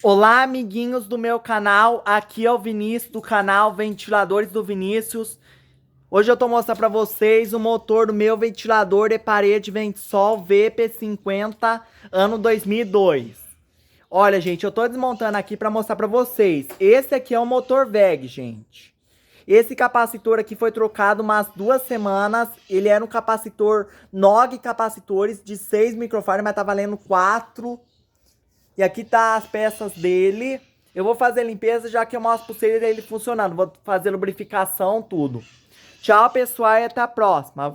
Olá, amiguinhos do meu canal, aqui é o Vinícius do canal Ventiladores do Vinícius. Hoje eu tô mostrando pra vocês o motor do meu ventilador de parede Ventsol VP50 ano 2002. Olha, gente, eu tô desmontando aqui pra mostrar pra vocês. Esse aqui é o motor VEG, gente. Esse capacitor aqui foi trocado umas 2 semanas. Ele era um capacitor NOG capacitores de 6 microfarad, mas tá valendo 4. E aqui tá as peças dele. Eu vou fazer a limpeza já que eu mostro pra vocês ele funcionando. Vou fazer lubrificação, tudo. Tchau, pessoal, e até a próxima.